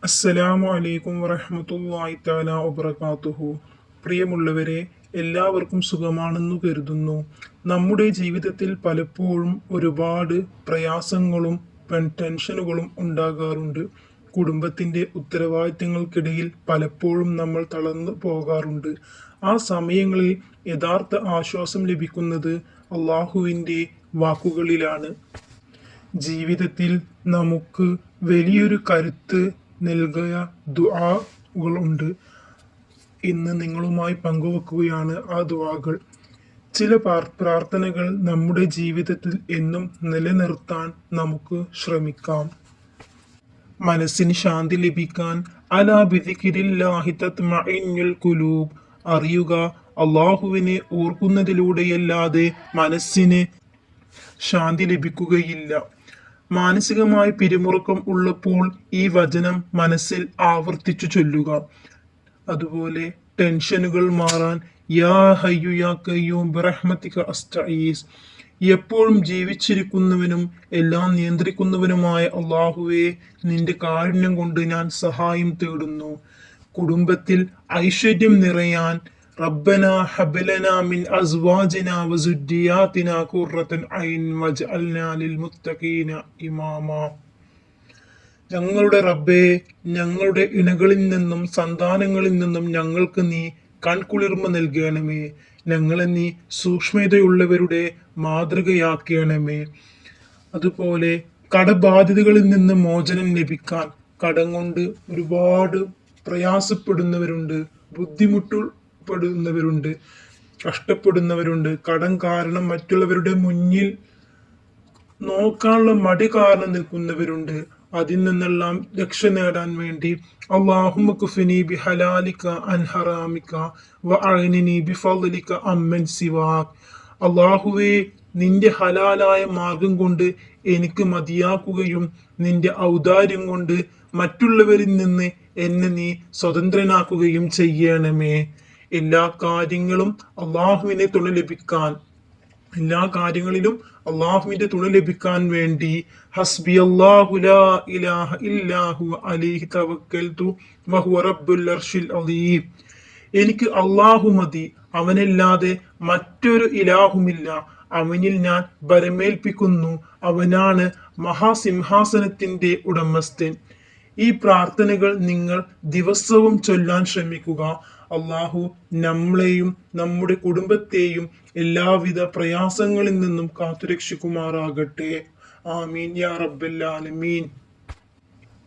അസ്സലാമു അലൈക്കും വറഹ്മത്തുള്ളാഹി തആല വബറകാതുഹു. പ്രിയമുള്ളവരെ, എല്ലാവർക്കും സുഖമാണെന്നു കരുതുന്നു. നമ്മുടെ ജീവിതത്തിൽ പലപ്പോഴും ഒരുപാട് പ്രയാസങ്ങളും ടെൻഷനുകളും ഉണ്ടാകാറുണ്ട്. കുടുംബത്തിൻ്റെ ഉത്തരവാദിത്തങ്ങൾക്കിടയിൽ പലപ്പോഴും നമ്മൾ തളർന്നു പോകാറുണ്ട്. ആ സമയങ്ങളിൽ യഥാർത്ഥ ആശ്വാസം ലഭിക്കുന്നത് അള്ളാഹുവിൻ്റെ വാക്കുകളിലാണ്. ജീവിതത്തിൽ നമുക്ക് വലിയൊരു കരുത്ത് നൽകിയ ദുആകളുണ്ട്. ഇന്ന് നിങ്ങളുമായി പങ്കുവെക്കുകയാണ് ആ ദുആകൾ. ചില പ്രാർത്ഥനകൾ നമ്മുടെ ജീവിതത്തിൽ എന്നും നിലനിർത്താൻ നമുക്ക് ശ്രമിക്കാം. മനസ്സിന് ശാന്തി ലഭിക്കാൻ അലാ ബിദിക്രില്ലാഹി തത്മഇന്നുൽ ഖുലൂബ്, അറിയുക, അള്ളാഹുവിനെ ഓർക്കുന്നതിലൂടെയല്ലാതെ മനസ്സിന് ശാന്തി ലഭിക്കുകയില്ല. മാനസികമായ പിരിമുറുക്കം ഉള്ളപ്പോൾ ഈ വചനം മനസ്സിൽ ആവർത്തിച്ചു ചൊല്ലുക. അതുപോലെ ടെൻഷനുകൾ മാറാൻ യാ ഹയ്യു യാ ഖയ്യൂം ബിറഹ്മതിക അസ്തഈസ്, എപ്പോഴും ജീവിച്ചിരിക്കുന്നവനും എല്ലാം നിയന്ത്രിക്കുന്നവനുമായ അള്ളാഹുവേ, നിന്റെ കാരുണ്യം കൊണ്ട് ഞാൻ സഹായം തേടുന്നു. കുടുംബത്തിൽ ഐശ്വര്യം നിറയാൻ റബ്ബന ഹബ് ലനാ മിൻ അസ്വാജിനാ വസുർരിയാതിനാ ഖുർറത അയ്ൻ വജ്അൽനാ ലിൽ മുത്തഖീന ഇമാമാ. ഞങ്ങളുടെ റബ്ബേ, ഞങ്ങളുടെ ഇണകളിൽ നിന്നും സന്താനങ്ങളിൽ നിന്നും ഞങ്ങൾക്ക് നീ കൺകുളിർമ നൽകണമേ. ഞങ്ങളെ നീ സൂക്ഷ്മതയുള്ളവരുടെ മാതൃകയാക്കണമേ. അതുപോലെ കടബാധ്യതകളിൽ നിന്ന് മോചനം ലഭിക്കാൻ, കടം കൊണ്ട് ഒരുപാട് പ്രയാസപ്പെടുന്നവരുണ്ട്, ബുദ്ധിമുട്ടുപ്പെടുന്നവരുണ്ട്, കഷ്ടപ്പെടുന്നവരുണ്ട്. കടം കാരണം മറ്റുള്ളവരുടെ മുന്നിൽ നോക്കാനുള്ള മടി കാരണം നിൽക്കുന്നവരുണ്ട്. അതിൽ നിന്നെല്ലാം രക്ഷ നേടാൻ വേണ്ടി അല്ലാഹുമ്മ ക്ഫിനി ബിഹലാലിക അൻ ഹറാമിക വഅഗ്നിനി ബിഫളിക അമ്മൻ സിവാക്. അല്ലാഹുവേ, നിന്റെ ഹലാലായ മാർഗം കൊണ്ട് എനിക്ക് മതിയാക്കുകയും നിന്റെ ഔദാര്യം കൊണ്ട് മറ്റുള്ളവരിൽ നിന്ന് എന്നെ നീ സ്വതന്ത്രനാക്കുകയും ചെയ്യണമേ. എല്ലാ കാര്യങ്ങളിലും അള്ളാഹുവിന്റെ തുണ ലഭിക്കാൻ വേണ്ടി ഹസ്ബി അല്ലാഹു ലാ ഇലാഹ ഇല്ലാ ഹുവ അലൈഹി തവക്കൽതു വഹുവ റബ്ബുൽ അർശിൽ അദീം. എനിക്ക് അള്ളാഹു മതി, അവനല്ലാതെ മറ്റൊരു ഇലാഹുമില്ല. അവനിൽ ഞാൻ ബരമേൽപ്പിക്കുന്നു, അവനാണ് മഹാസിംഹാസനത്തിന്റെ ഉടമസ്ഥൻ. ഈ പ്രാർത്ഥനകൾ നിങ്ങൾ ദിവസവും ചൊല്ലാൻ ശ്രമിക്കുക. അള്ളാഹു നമ്മളെയും നമ്മുടെ കുടുംബത്തെയും എല്ലാവിധ പ്രയാസങ്ങളിൽ നിന്നും കാത്തുരക്ഷിക്കുമാറാകട്ടെ. ആമീൻ യാ റബ്ബൽ ആലമീൻ.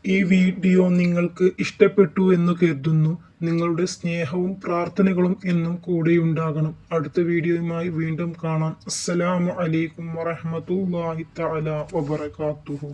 ഈ വീഡിയോ നിങ്ങൾക്ക് ഇഷ്ടപ്പെട്ടു എന്ന് കരുതുന്നു. നിങ്ങളുടെ സ്നേഹവും പ്രാർത്ഥനകളും എന്നും കൂടെയുണ്ടാകണം. അടുത്ത വീഡിയോയുമായി വീണ്ടും കാണാം. അസ്സലാമു അലൈക്കും വറഹ്മത്തുള്ളാഹി തആല വബറകാതുഹു.